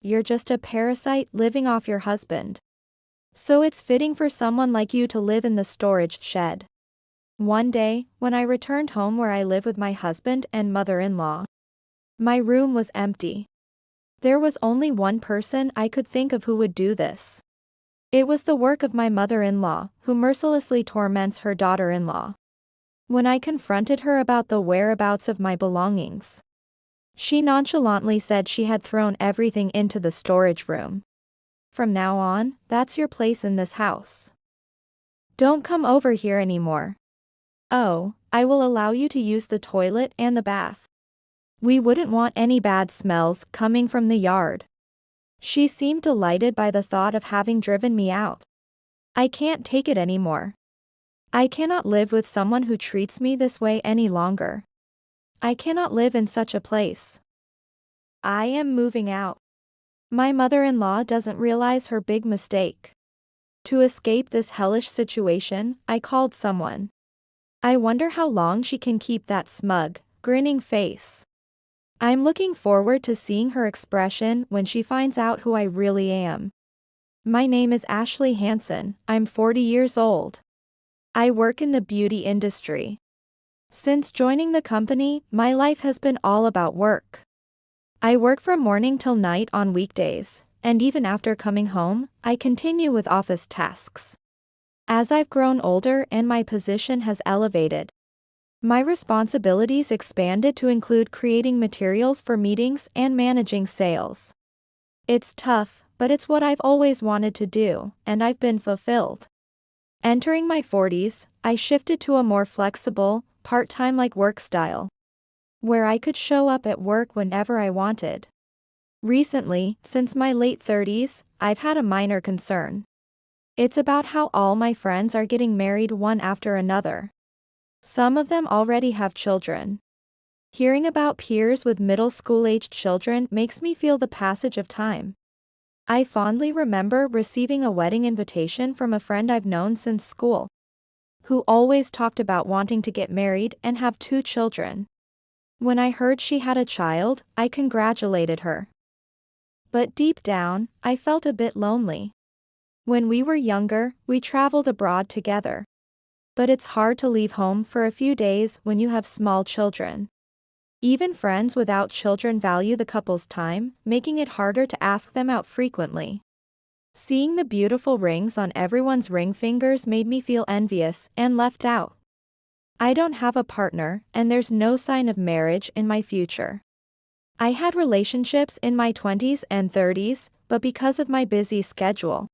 you're just a parasite living off your husband. So it's fitting for someone like you to live in the storage shed. One day, when I returned home where I live with my husband and mother-in-law, my room was empty. There was only one person I could think of who would do this. It was the work of my mother-in-law, who mercilessly torments her daughter-in-law. When I confronted her about the whereabouts of my belongings, she nonchalantly said she had thrown everything into the storage room. From now on, that's your place in this house. Don't come over here anymore. Oh, I will allow you to use the toilet and the bath. We wouldn't want any bad smells coming from the yard. She seemed delighted by the thought of having driven me out. I can't take it anymore. I cannot live with someone who treats me this way any longer. I cannot live in such a place. I am moving out. My mother-in-law doesn't realize her big mistake. To escape this hellish situation, I called someone. I wonder how long she can keep that smug, grinning face. I'm looking forward to seeing her expression when she finds out who I really am. My name is Ashley Hansen, I'm 40 years old. I work in the beauty industry. Since joining the company, my life has been all about work. I work from morning till night on weekdays, and even after coming home, I continue with office tasks. As I've grown older and my position has elevated, my responsibilities expanded to include creating materials for meetings and managing sales. It's tough, but it's what I've always wanted to do, and I've been fulfilled. Entering my 40s, I shifted to a more flexible, part-time-like work style, where I could show up at work whenever I wanted. Recently, since my late 30s, I've had a minor concern. It's about how all my friends are getting married one after another. Some of them already have children. Hearing about peers with middle school-aged children makes me feel the passage of time. I fondly remember receiving a wedding invitation from a friend I've known since school, who always talked about wanting to get married and have 2 children. When I heard she had a child, I congratulated her. But deep down, I felt a bit lonely. When we were younger, we traveled abroad together. But it's hard to leave home for a few days when you have small children. Even friends without children value the couple's time, making it harder to ask them out frequently. Seeing the beautiful rings on everyone's ring fingers made me feel envious and left out. I don't have a partner, and there's no sign of marriage in my future. I had relationships in my 20s and 30s, but because of my busy schedule,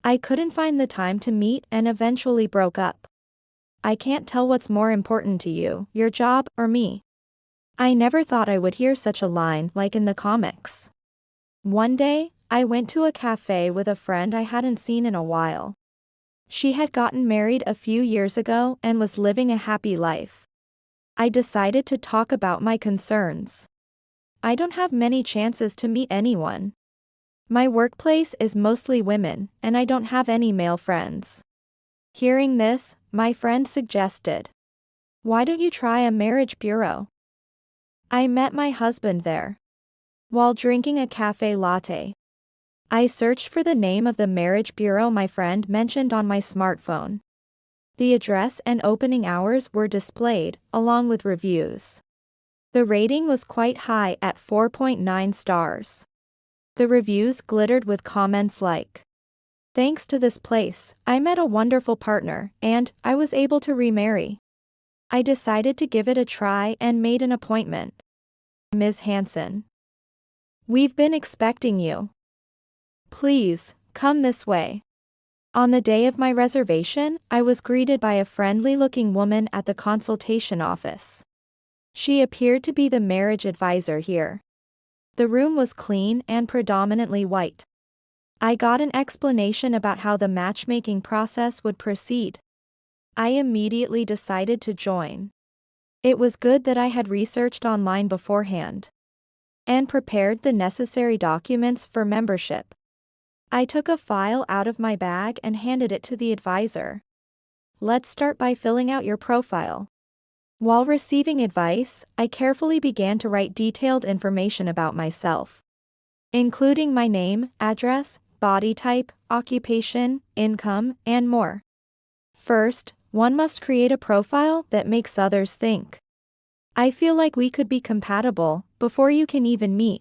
I couldn't find the time to meet and eventually broke up. I can't tell what's more important to you, your job or me. I never thought I would hear such a line like in the comics. One day, I went to a cafe with a friend I hadn't seen in a while. She had gotten married a few years ago and was living a happy life. I decided to talk about my concerns. I don't have many chances to meet anyone. My workplace is mostly women, and I don't have any male friends. Hearing this, my friend suggested, "Why don't you try a marriage bureau?" I met my husband there. While drinking a cafe latte, I searched for the name of the marriage bureau my friend mentioned on my smartphone. The address and opening hours were displayed, along with reviews. The rating was quite high at 4.9 stars. The reviews glittered with comments like, "Thanks to this place, I met a wonderful partner, and I was able to remarry." I decided to give it a try and made an appointment. "Ms. Hansen, we've been expecting you. Please, come this way." On the day of my reservation, I was greeted by a friendly-looking woman at the consultation office. She appeared to be the marriage advisor here. The room was clean and predominantly white. I got an explanation about how the matchmaking process would proceed. I immediately decided to join. It was good that I had researched online beforehand and prepared the necessary documents for membership. I took a file out of my bag and handed it to the advisor. "Let's start by filling out your profile." While receiving advice, I carefully began to write detailed information about myself. including my name, address, body type, occupation, income, and more. First, one must create a profile that makes others think. I feel like we could be compatible before you can even meet.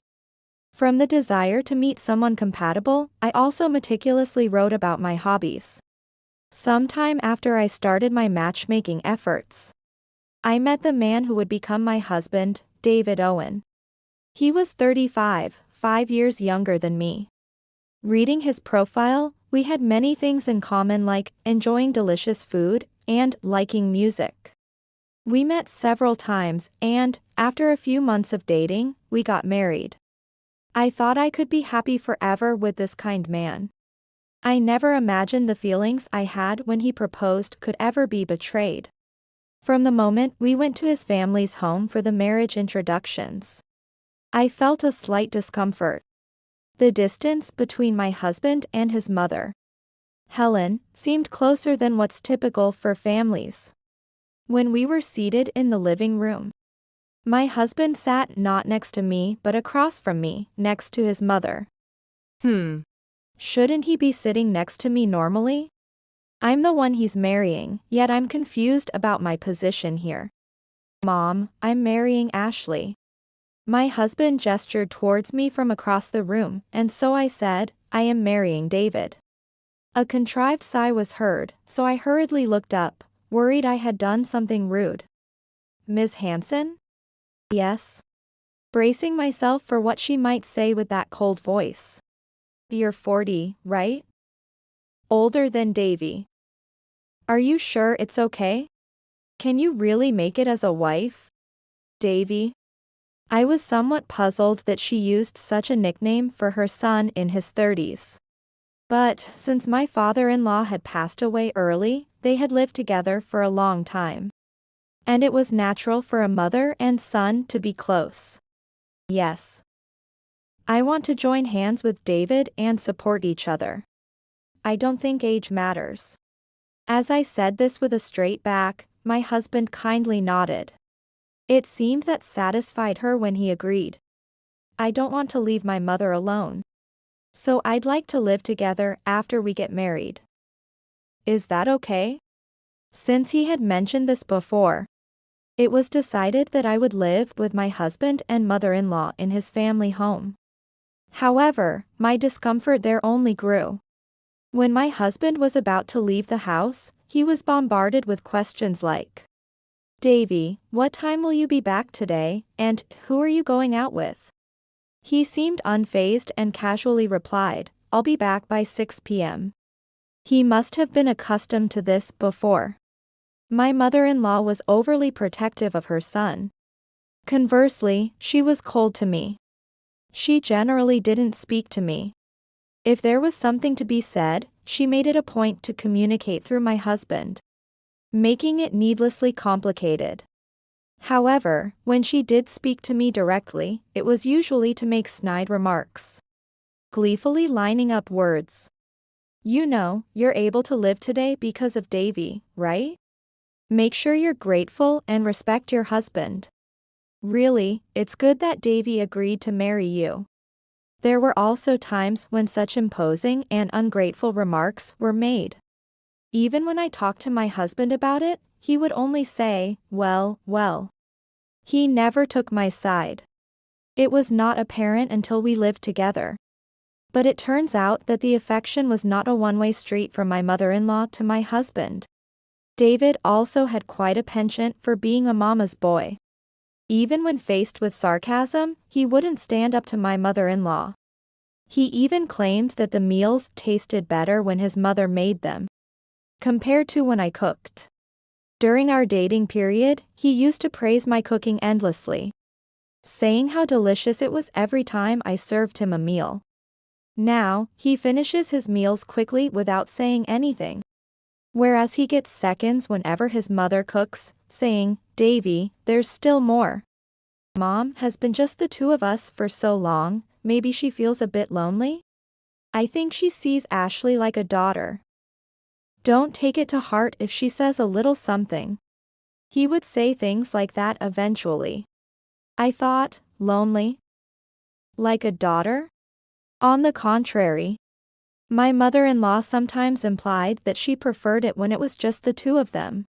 From the desire to meet someone compatible, I also meticulously wrote about my hobbies. Sometime after I started my matchmaking efforts, I met the man who would become my husband, David Owen. He was 35, 5 years younger than me. Reading his profile, we had many things in common like enjoying delicious food and liking music. We met several times and, after a few months of dating, we got married. I thought I could be happy forever with this kind man. I never imagined the feelings I had when he proposed could ever be betrayed. From the moment we went to his family's home for the marriage introductions, I felt a slight discomfort. The distance between my husband and his mother, Helen, seemed closer than what's typical for families. When we were seated in the living room, my husband sat not next to me but across from me, next to his mother. Shouldn't he be sitting next to me normally? I'm the one he's marrying, yet I'm confused about my position here. Mom, I'm marrying Ashley. My husband gestured towards me from across the room, and so I said, I am marrying David. A contrived sigh was heard, so I hurriedly looked up, worried I had done something rude. Ms. Hanson? Yes. Bracing myself for what she might say with that cold voice. You're 40, right? Older than Davy. Are you sure it's okay? Can you really make it as a wife? Davy. I was somewhat puzzled that she used such a nickname for her son in his 30s. But, since my father-in-law had passed away early, they had lived together for a long time. And it was natural for a mother and son to be close. Yes. I want to join hands with David and support each other. I don't think age matters. As I said this with a straight back, my husband kindly nodded. It seemed that satisfied her when he agreed. I don't want to leave my mother alone. So I'd like to live together after we get married. Is that okay? Since he had mentioned this before, it was decided that I would live with my husband and mother-in-law in his family home. However, my discomfort there only grew. When my husband was about to leave the house, he was bombarded with questions like, Davy, what time will you be back today, and who are you going out with? He seemed unfazed and casually replied, I'll be back by 6 p.m. He must have been accustomed to this before. My mother-in-law was overly protective of her son. Conversely, she was cold to me. She generally didn't speak to me. If there was something to be said, she made it a point to communicate through my husband, making it needlessly complicated. However, when she did speak to me directly, it was usually to make snide remarks, gleefully lining up words. You know, you're able to live today because of Davy, right? Make sure you're grateful and respect your husband. Really, it's good that Davy agreed to marry you. There were also times when such imposing and ungrateful remarks were made. Even when I talked to my husband about it, he would only say, well. He never took my side. It was not apparent until we lived together. But it turns out that the affection was not a one-way street from my mother-in-law to my husband. David also had quite a penchant for being a mama's boy. Even when faced with sarcasm, he wouldn't stand up to my mother-in-law. He even claimed that the meals tasted better when his mother made them, compared to when I cooked. During our dating period, he used to praise my cooking endlessly, saying how delicious it was every time I served him a meal. Now, he finishes his meals quickly without saying anything. Whereas he gets seconds whenever his mother cooks, saying, Davy, there's still more. Mom, has been just the two of us for so long, maybe she feels a bit lonely? I think she sees Ashley like a daughter. Don't take it to heart if she says a little something. He would say things like that eventually. I thought, lonely? Like a daughter? On the contrary, my mother-in-law sometimes implied that she preferred it when it was just the two of them.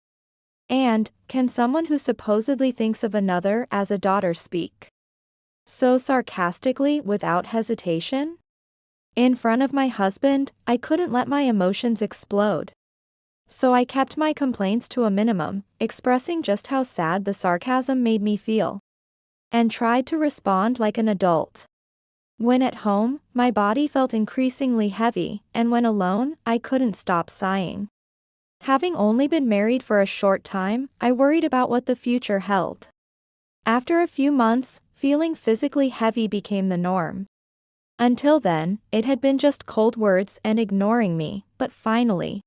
And, can someone who supposedly thinks of another as a daughter speak so sarcastically without hesitation? In front of my husband, I couldn't let my emotions explode. So I kept my complaints to a minimum, expressing just how sad the sarcasm made me feel, and tried to respond like an adult. When at home, my body felt increasingly heavy, and when alone, I couldn't stop sighing. Having only been married for a short time, I worried about what the future held. After a few months, feeling physically heavy became the norm. Until then, it had been just cold words and ignoring me, but finally,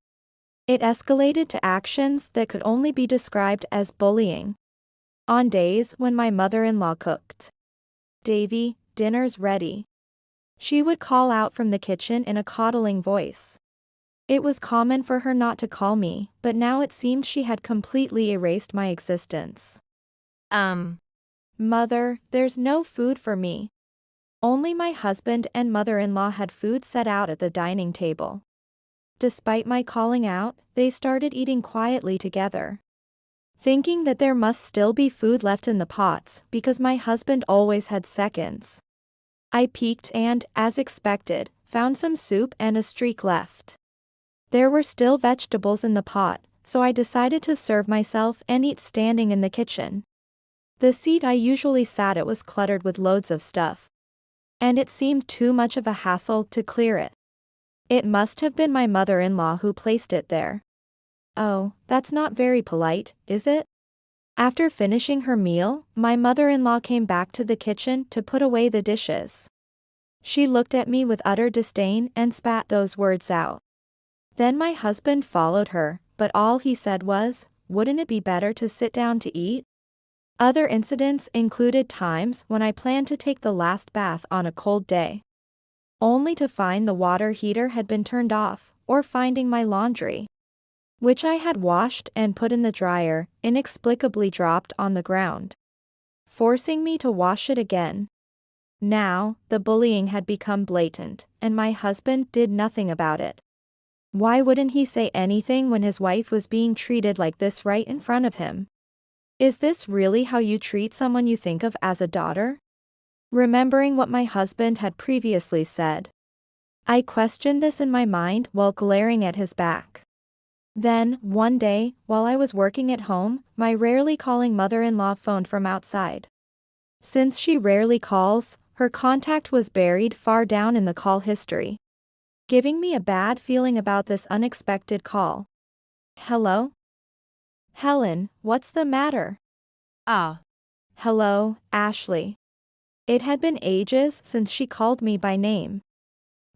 it escalated to actions that could only be described as bullying. On days when my mother-in-law cooked, "Davy, dinner's ready," she would call out from the kitchen in a coddling voice. It was common for her not to call me, but now it seemed she had completely erased my existence. Mother, there's no food for me. Only my husband and mother-in-law had food set out at the dining table. Despite my calling out, they started eating quietly together, thinking that there must still be food left in the pots because my husband always had seconds. I peeked and, as expected, found some soup and a streak left. There were still vegetables in the pot, so I decided to serve myself and eat standing in the kitchen. The seat I usually sat at was cluttered with loads of stuff, and it seemed too much of a hassle to clear it. It must have been my mother-in-law who placed it there. Oh, that's not very polite, is it? After finishing her meal, my mother-in-law came back to the kitchen to put away the dishes. She looked at me with utter disdain and spat those words out. Then my husband followed her, but all he said was, "Wouldn't it be better to sit down to eat?" Other incidents included times when I planned to take the last bath on a cold day, only to find the water heater had been turned off, or finding my laundry, which I had washed and put in the dryer, inexplicably dropped on the ground, forcing me to wash it again. Now, the bullying had become blatant, and my husband did nothing about it. Why wouldn't he say anything when his wife was being treated like this right in front of him? Is this really how you treat someone you think of as a daughter? Remembering what my husband had previously said, I questioned this in my mind while glaring at his back. Then, one day, while I was working at home, my rarely calling mother-in-law phoned from outside. Since she rarely calls, her contact was buried far down in the call history, giving me a bad feeling about this unexpected call. "Hello? Helen, what's the matter?" "Hello, Ashley." It had been ages since she called me by name.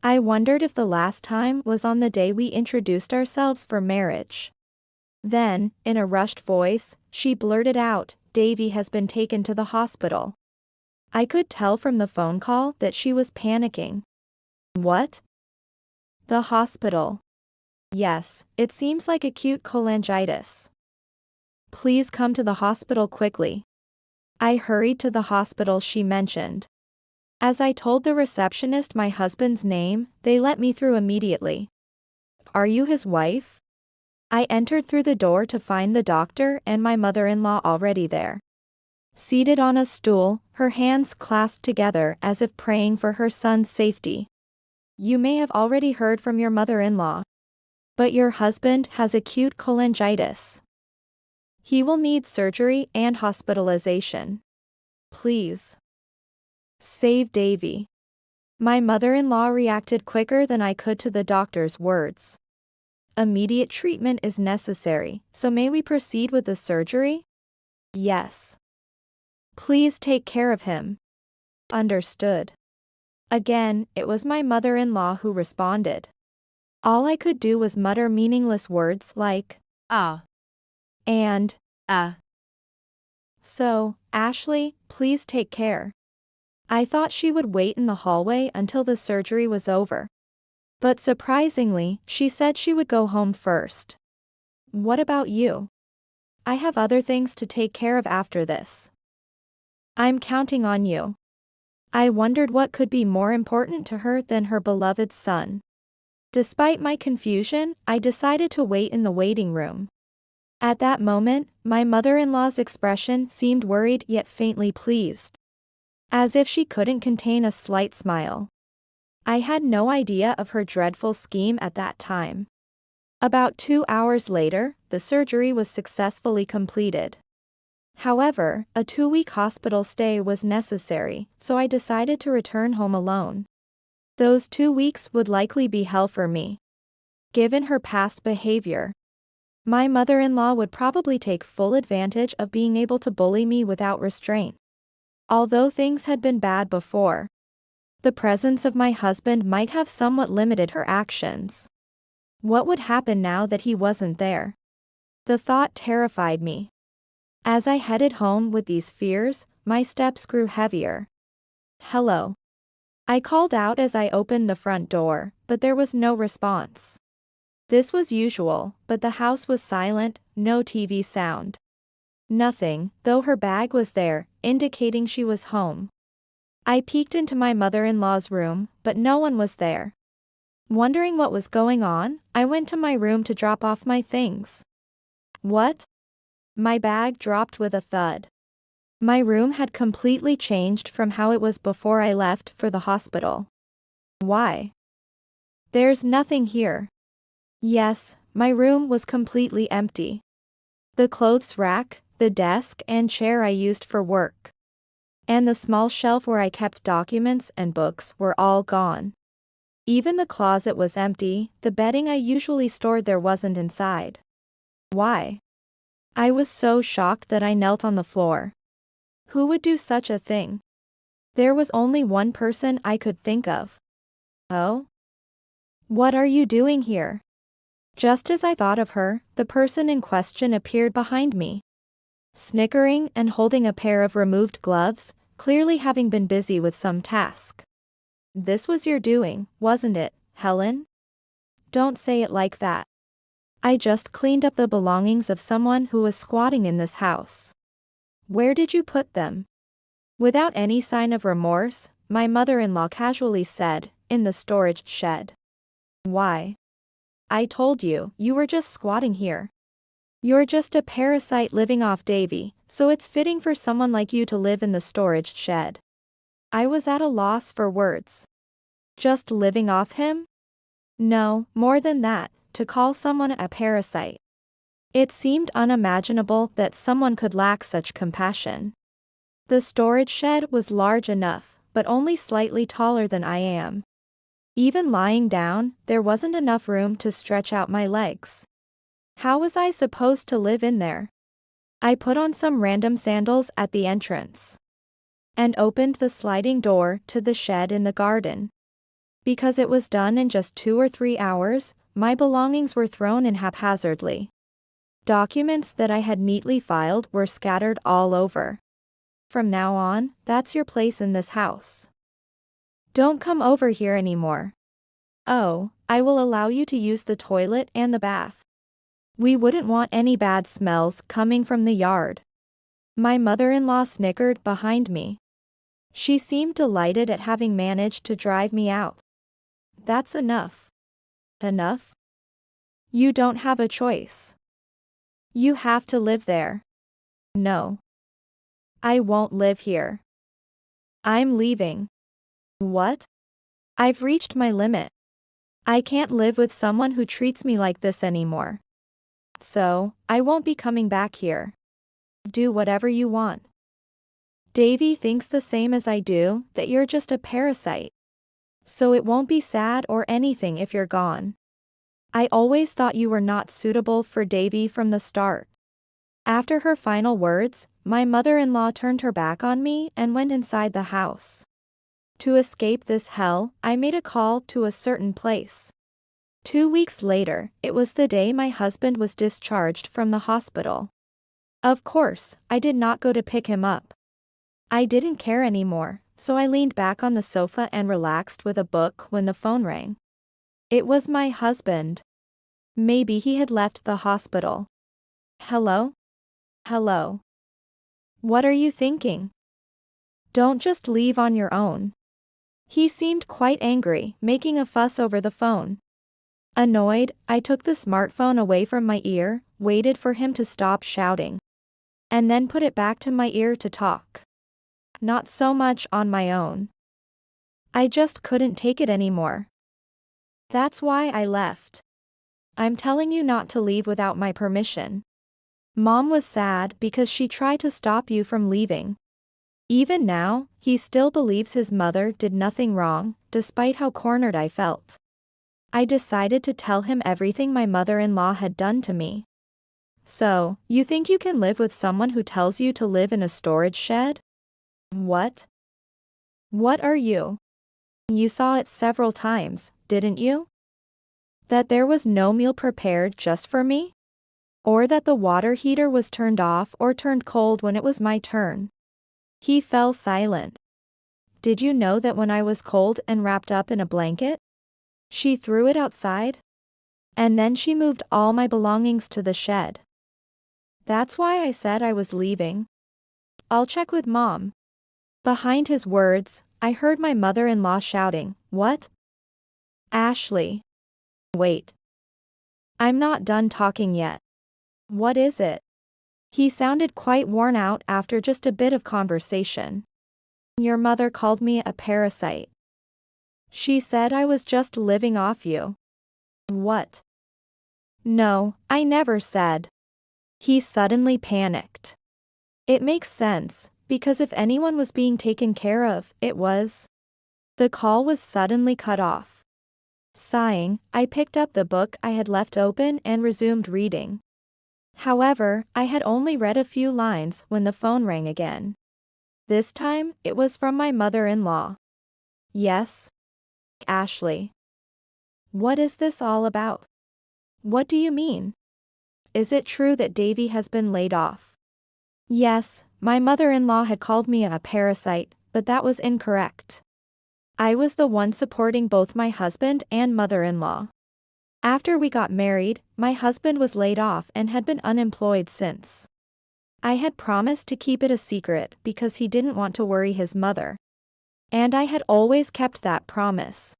I wondered if the last time was on the day we introduced ourselves for marriage. Then, in a rushed voice, she blurted out, "Davy has been taken to the hospital." I could tell from the phone call that she was panicking. "What?" "The hospital." "Yes, it seems like acute cholangitis. Please come to the hospital quickly." I hurried to the hospital she mentioned. As I told the receptionist my husband's name, they let me through immediately. "Are you his wife?" I entered through the door to find the doctor and my mother-in-law already there, seated on a stool, her hands clasped together as if praying for her son's safety. "You may have already heard from your mother-in-law, but your husband has acute cholangitis. He will need surgery and hospitalization. Please save Davy." My mother-in-law reacted quicker than I could to the doctor's words. "Immediate treatment is necessary, so may we proceed with the surgery?" "Yes." "Please take care of him." "Understood." Again, it was my mother-in-law who responded. All I could do was mutter meaningless words like, and, So, "Ashley, please take care." I thought she would wait in the hallway until the surgery was over. But surprisingly, she said she would go home first. "What about you?" "I have other things to take care of after this." "I'm counting on you." I wondered what could be more important to her than her beloved son. Despite my confusion, I decided to wait in the waiting room. At that moment, my mother-in-law's expression seemed worried yet faintly pleased. As if she couldn't contain a slight smile. I had no idea of her dreadful scheme at that time. About 2 hours later, the surgery was successfully completed. However, a 2-week hospital stay was necessary, so I decided to return home alone. Those 2 weeks would likely be hell for me. Given her past behavior, my mother-in-law would probably take full advantage of being able to bully me without restraint. Although things had been bad before, the presence of my husband might have somewhat limited her actions. What would happen now that he wasn't there? The thought terrified me. As I headed home with these fears, my steps grew heavier. "Hello," I called out as I opened the front door, but there was no response. This was usual, but the house was silent, no TV sound. Nothing, though her bag was there, indicating she was home. I peeked into my mother-in-law's room, but no one was there. Wondering what was going on, I went to my room to drop off my things. What? My bag dropped with a thud. My room had completely changed from how it was before I left for the hospital. Why? There's nothing here. Yes, my room was completely empty. The clothes rack, the desk and chair I used for work, and the small shelf where I kept documents and books were all gone. Even the closet was empty, the bedding I usually stored there wasn't inside. Why? I was so shocked that I knelt on the floor. Who would do such a thing? There was only one person I could think of. Oh? What are you doing here? Just as I thought of her, the person in question appeared behind me. Snickering and holding a pair of removed gloves, clearly having been busy with some task. This was your doing, wasn't it, Helen? Don't say it like that. I just cleaned up the belongings of someone who was squatting in this house. Where did you put them? Without any sign of remorse, my mother-in-law casually said, in the storage shed. Why? I told you, you were just squatting here. You're just a parasite living off Davy, so it's fitting for someone like you to live in the storage shed. I was at a loss for words. Just living off him? No, more than that, to call someone a parasite. It seemed unimaginable that someone could lack such compassion. The storage shed was large enough, but only slightly taller than I am. Even lying down, there wasn't enough room to stretch out my legs. How was I supposed to live in there? I put on some random sandals at the entrance and opened the sliding door to the shed in the garden. Because it was done in just 2 or 3 hours, my belongings were thrown in haphazardly. Documents that I had neatly filed were scattered all over. From now on, that's your place in this house. Don't come over here anymore. Oh, I will allow you to use the toilet and the bath. We wouldn't want any bad smells coming from the yard. My mother-in-law snickered behind me. She seemed delighted at having managed to drive me out. That's enough. Enough? You don't have a choice. You have to live there. No. I won't live here. I'm leaving. What? I've reached my limit. I can't live with someone who treats me like this anymore. So, I won't be coming back here. Do whatever you want. Davy thinks the same as I do, that you're just a parasite. So it won't be sad or anything if you're gone. I always thought you were not suitable for Davy from the start. After her final words, my mother-in-law turned her back on me and went inside the house. To escape this hell, I made a call to a certain place. 2 weeks later, it was the day my husband was discharged from the hospital. Of course, I did not go to pick him up. I didn't care anymore, so I leaned back on the sofa and relaxed with a book when the phone rang. It was my husband. Maybe he had left the hospital. Hello? Hello. What are you thinking? Don't just leave on your own. He seemed quite angry, making a fuss over the phone. Annoyed, I took the smartphone away from my ear, waited for him to stop shouting, and then put it back to my ear to talk. Not so much on my own. I just couldn't take it anymore. That's why I left. I'm telling you not to leave without my permission. Mom was sad because she tried to stop you from leaving. Even now, he still believes his mother did nothing wrong, despite how cornered I felt. I decided to tell him everything my mother-in-law had done to me. So, you think you can live with someone who tells you to live in a storage shed? What? What are you? You saw it several times, didn't you? That there was no meal prepared just for me? Or that the water heater was turned off or turned cold when it was my turn? He fell silent. Did you know that when I was cold and wrapped up in a blanket, she threw it outside? And then she moved all my belongings to the shed. That's why I said I was leaving. I'll check with Mom. Behind his words, I heard my mother-in-law shouting, "What? Ashley. Wait. I'm not done talking yet. What is it?" He sounded quite worn out after just a bit of conversation. Your mother called me a parasite. She said I was just living off you. What? No, I never said. He suddenly panicked. It makes sense, because if anyone was being taken care of, it was. The call was suddenly cut off. Sighing, I picked up the book I had left open and resumed reading. However, I had only read a few lines when the phone rang again. This time, it was from my mother-in-law. Yes? Ashley. What is this all about? What do you mean? Is it true that Davy has been laid off? Yes, my mother-in-law had called me a parasite, but that was incorrect. I was the one supporting both my husband and mother-in-law. After we got married, my husband was laid off and had been unemployed since. I had promised to keep it a secret because he didn't want to worry his mother. And I had always kept that promise.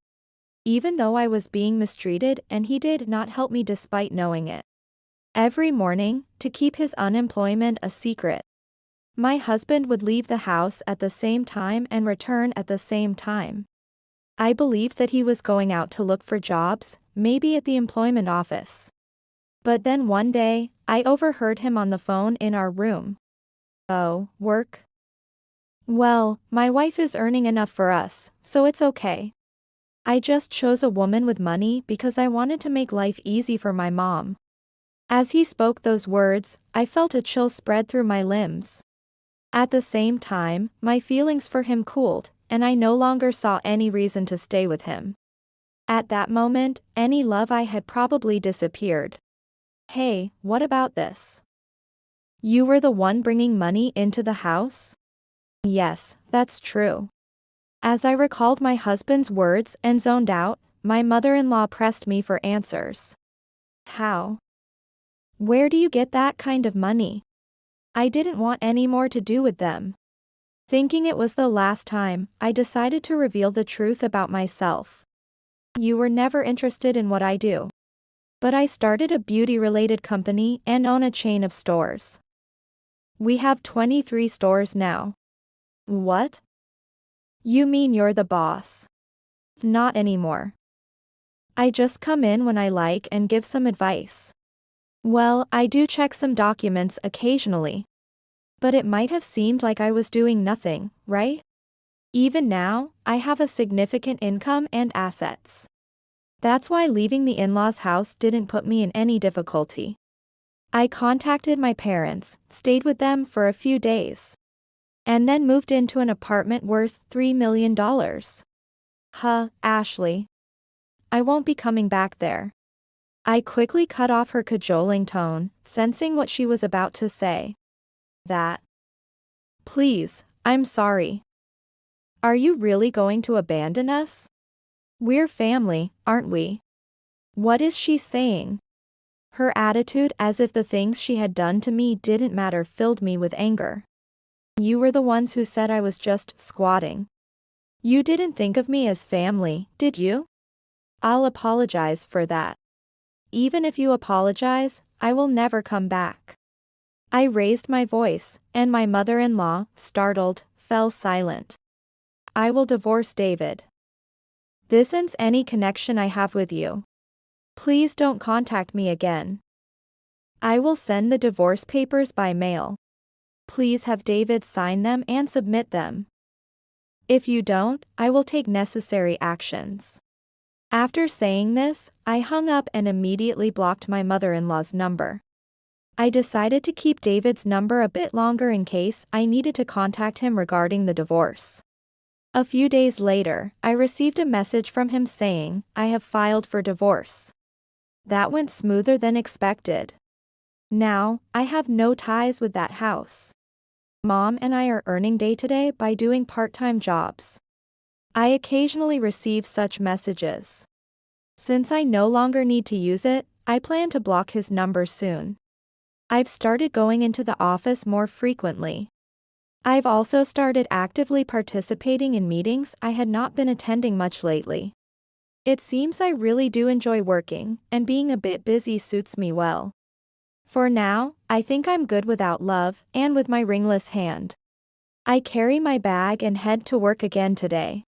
Even though I was being mistreated and he did not help me despite knowing it. Every morning, to keep his unemployment a secret, my husband would leave the house at the same time and return at the same time. I believed that he was going out to look for jobs, maybe at the employment office. But then one day, I overheard him on the phone in our room. Oh, work? Well, my wife is earning enough for us, so it's okay. I just chose a woman with money because I wanted to make life easy for my mom. As he spoke those words, I felt a chill spread through my limbs. At the same time, my feelings for him cooled, and I no longer saw any reason to stay with him. At that moment, any love I had probably disappeared. Hey, what about this? You were the one bringing money into the house? Yes, that's true. As I recalled my husband's words and zoned out, my mother-in-law pressed me for answers. How? Where do you get that kind of money? I didn't want any more to do with them. Thinking it was the last time, I decided to reveal the truth about myself. You were never interested in what I do. But I started a beauty-related company and own a chain of stores. We have 23 stores now. What? You mean you're the boss? Not anymore. I just come in when I like and give some advice. Well, I do check some documents occasionally. But it might have seemed like I was doing nothing, right? Even now, I have a significant income and assets. That's why leaving the in-laws' house didn't put me in any difficulty. I contacted my parents, stayed with them for a few days, and then moved into an apartment worth $3 million. Ashley. I won't be coming back there. I quickly cut off her cajoling tone, sensing what she was about to say. That. Please, I'm sorry. Are you really going to abandon us? We're family, aren't we? What is she saying? Her attitude as if the things she had done to me didn't matter filled me with anger. You were the ones who said I was just squatting. You didn't think of me as family, did you? I'll apologize for that. Even if you apologize, I will never come back. I raised my voice, and my mother-in-law, startled, fell silent. I will divorce David. This ends any connection I have with you. Please don't contact me again. I will send the divorce papers by mail. Please have David sign them and submit them. If you don't, I will take necessary actions. After saying this, I hung up and immediately blocked my mother-in-law's number. I decided to keep David's number a bit longer in case I needed to contact him regarding the divorce. A few days later, I received a message from him saying, "I have filed for divorce." That went smoother than expected. Now, I have no ties with that house. Mom and I are earning day-to-day by doing part-time jobs. I occasionally receive such messages. Since I no longer need to use it, I plan to block his number soon. I've started going into the office more frequently. I've also started actively participating in meetings I had not been attending much lately. It seems I really do enjoy working, and being a bit busy suits me well. For now, I think I'm good without love and with my ringless hand. I carry my bag and head to work again today.